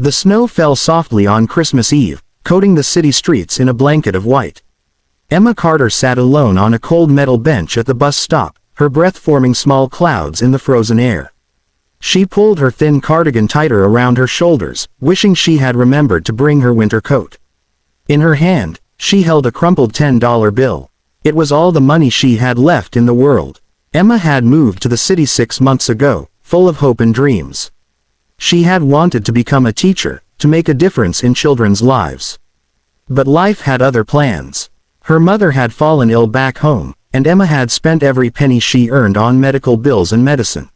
The snow fell softly on Christmas Eve, coating the city streets in a blanket of white. Emma Carter sat alone on a cold metal bench at the bus stop, her breath forming small clouds in the frozen air. She pulled her thin cardigan tighter around her shoulders, wishing she had remembered to bring her winter coat. In her hand, she held a crumpled $10 bill. It was all the money she had left in the world. Emma had moved to the city 6 months ago, full of hope and dreams. She had wanted to become a teacher, to make a difference in children's lives. But life had other plans. Her mother had fallen ill back home, and Emma had spent every penny she earned on medical bills and medicine.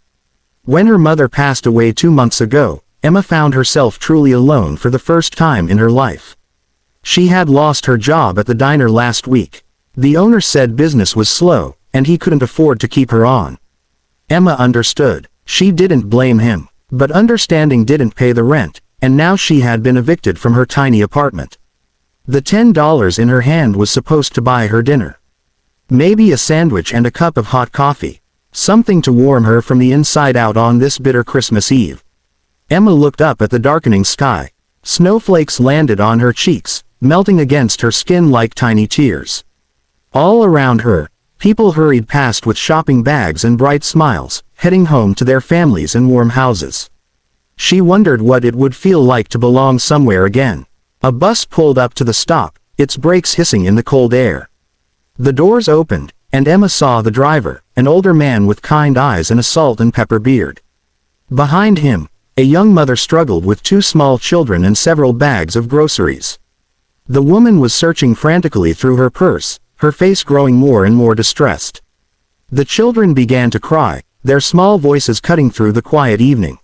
When her mother passed away 2 months ago, Emma found herself truly alone for the first time in her life. She had lost her job at the diner last week. The owner said business was slow, and he couldn't afford to keep her on. Emma understood. She didn't blame him. But understanding didn't pay the rent, and now she had been evicted from her tiny apartment. The $10 in her hand was supposed to buy her dinner. Maybe a sandwich and a cup of hot coffee. Something to warm her from the inside out on this bitter Christmas Eve. Emma looked up at the darkening sky. Snowflakes landed on her cheeks, melting against her skin like tiny tears. All around her, people hurried past with shopping bags and bright smiles, heading home to their families and warm houses. She wondered what it would feel like to belong somewhere again. A bus pulled up to the stop, its brakes hissing in the cold air. The doors opened, and Emma saw the driver, an older man with kind eyes and a salt and pepper beard. Behind him, a young mother struggled with 2 small children and several bags of groceries. The woman was searching frantically through her purse, her face growing more and more distressed. The children began to cry, their small voices cutting through the quiet evening.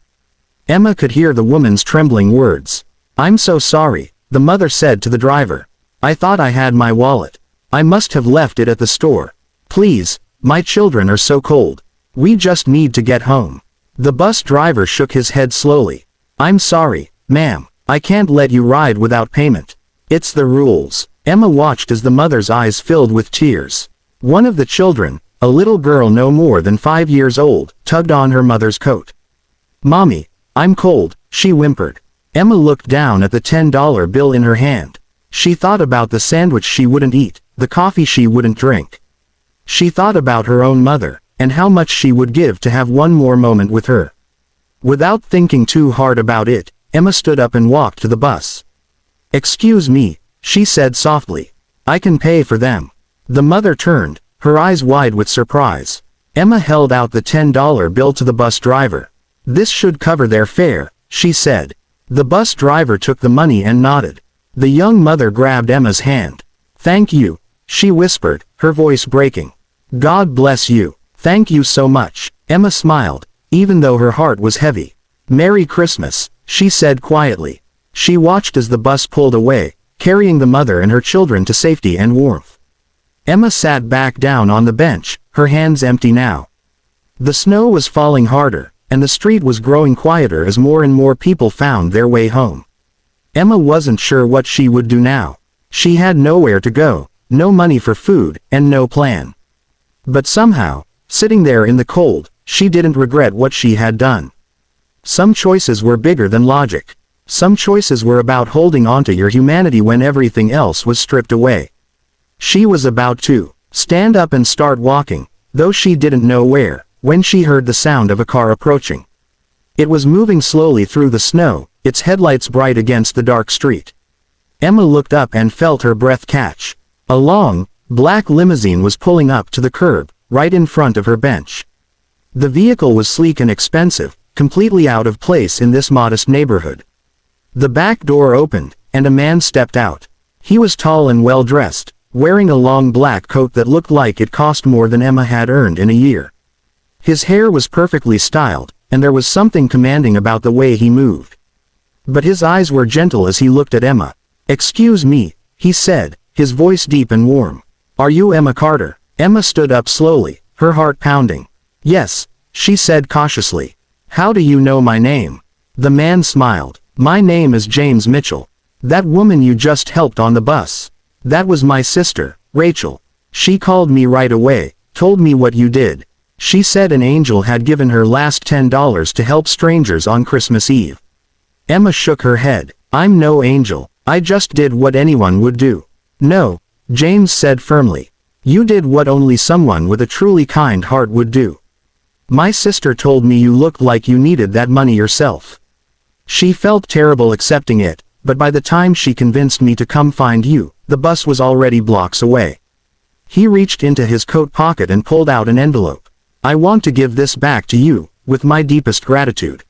Emma could hear the woman's trembling words. "I'm so sorry," the mother said to the driver. "I thought I had my wallet. I must have left it at the store. Please, my children are so cold. We just need to get home." The bus driver shook his head slowly. "I'm sorry, ma'am. I can't let you ride without payment. It's the rules." Emma watched as the mother's eyes filled with tears. One of the children, a little girl no more than 5 years old, tugged on her mother's coat. "Mommy, I'm cold," she whimpered. Emma looked down at the $10 bill in her hand. She thought about the sandwich she wouldn't eat, the coffee she wouldn't drink. She thought about her own mother, and how much she would give to have one more moment with her. Without thinking too hard about it, Emma stood up and walked to the bus. "Excuse me," she said softly. "I can pay for them." The mother turned, her eyes wide with surprise. Emma held out the $10 bill to the bus driver. "This should cover their fare," she said. The bus driver took the money and nodded. The young mother grabbed Emma's hand. "Thank you," she whispered, her voice breaking. "God bless you. Thank you so much." Emma smiled, even though her heart was heavy. "Merry Christmas," she said quietly. She watched as the bus pulled away, carrying the mother and her children to safety and warmth. Emma sat back down on the bench, her hands empty now. The snow was falling harder, and the street was growing quieter as more and more people found their way home. Emma wasn't sure what she would do now. She had nowhere to go, no money for food, and no plan. But somehow, sitting there in the cold, she didn't regret what she had done. Some choices were bigger than logic. Some choices were about holding onto your humanity when everything else was stripped away. She was about to stand up and start walking, though she didn't know where, when she heard the sound of a car approaching. It was moving slowly through the snow, its headlights bright against the dark street. Emma looked up and felt her breath catch. A long, black limousine was pulling up to the curb, right in front of her bench. The vehicle was sleek and expensive, completely out of place in this modest neighborhood. The back door opened, and a man stepped out. He was tall and well-dressed, wearing a long black coat that looked like it cost more than Emma had earned in a year. His hair was perfectly styled, and there was something commanding about the way he moved. But his eyes were gentle as he looked at Emma. "Excuse me," he said, his voice deep and warm. "Are you Emma Carter?" Emma stood up slowly, her heart pounding. "Yes," she said cautiously. "How do you know my name?" The man smiled. "My name is James Mitchell. That woman you just helped on the bus. That was my sister, Rachel. She called me right away, told me what you did. She said an angel had given her last $10 to help strangers on Christmas Eve." Emma shook her head. I'm no angel. I just did what anyone would do. No, James said firmly. You did what only someone with a truly kind heart would do. My sister told me you looked like you needed that money yourself. She felt terrible accepting it, but by the time she convinced me to come find you, the bus was already blocks away. He reached into his coat pocket and pulled out an envelope. I want to give this back to you, with my deepest gratitude.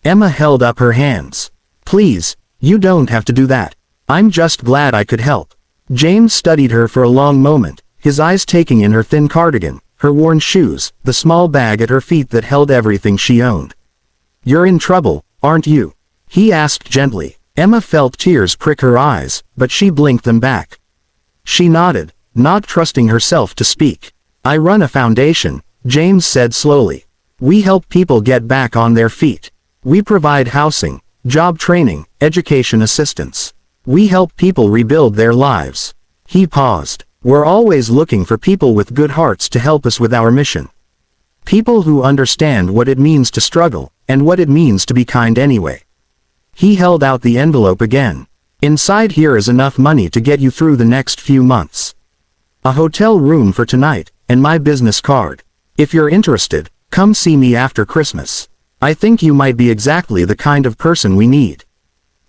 Emma held up her hands. Please, you don't have to do that. I'm just glad I could help. James studied her for a long moment, his eyes taking in her thin cardigan, her worn shoes, the small bag at her feet that held everything she owned. You're in trouble, aren't you? He asked gently. Emma felt tears prick her eyes, but she blinked them back. She nodded, not trusting herself to speak. I run a foundation, James said slowly. We help people get back on their feet. We provide housing, job training, education assistance. We help people rebuild their lives. He paused. We're always looking for people with good hearts to help us with our mission. People who understand what it means to struggle, and what it means to be kind anyway. He held out the envelope again. Inside here is enough money to get you through the next few months. A hotel room for tonight, and my business card. If you're interested, come see me after Christmas. I think you might be exactly the kind of person we need.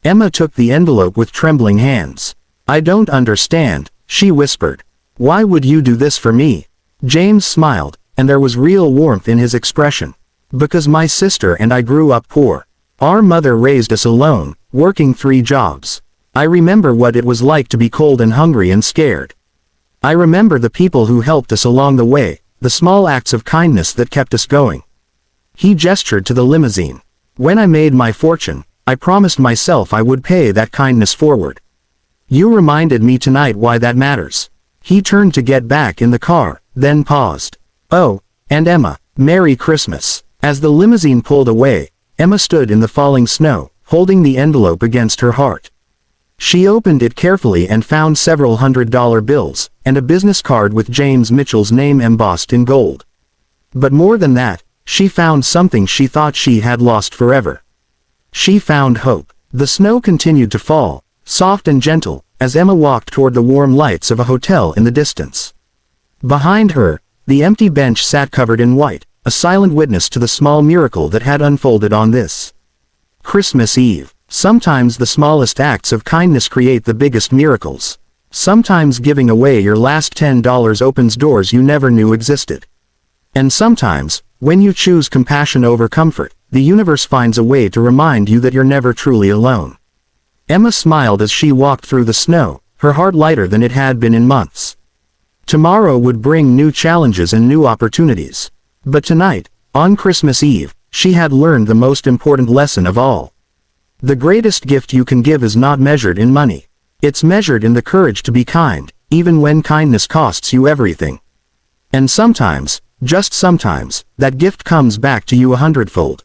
Emma took the envelope with trembling hands. I don't understand, she whispered. Why would you do this for me? James smiled, and there was real warmth in his expression. Because my sister and I grew up poor. Our mother raised us alone, working 3 jobs. I remember what it was like to be cold and hungry and scared. I remember the people who helped us along the way, the small acts of kindness that kept us going. He gestured to the limousine. When I made my fortune, I promised myself I would pay that kindness forward. You reminded me tonight why that matters. He turned to get back in the car, then paused. Oh, and Emma, Merry Christmas. As the limousine pulled away, Emma stood in the falling snow, holding the envelope against her heart. She opened it carefully and found several $100 bills, and a business card with James Mitchell's name embossed in gold. But more than that, she found something she thought she had lost forever. She found hope. The snow continued to fall, soft and gentle, as Emma walked toward the warm lights of a hotel in the distance. Behind her, the empty bench sat covered in white, a silent witness to the small miracle that had unfolded on this Christmas Eve. Sometimes the smallest acts of kindness create the biggest miracles. Sometimes giving away your last $10 opens doors you never knew existed. And sometimes, when you choose compassion over comfort, the universe finds a way to remind you that you're never truly alone. Emma smiled as she walked through the snow, her heart lighter than it had been in months. Tomorrow would bring new challenges and new opportunities. But tonight, on Christmas Eve, she had learned the most important lesson of all. The greatest gift you can give is not measured in money. It's measured in the courage to be kind, even when kindness costs you everything. And sometimes, just sometimes, that gift comes back to you 100-fold.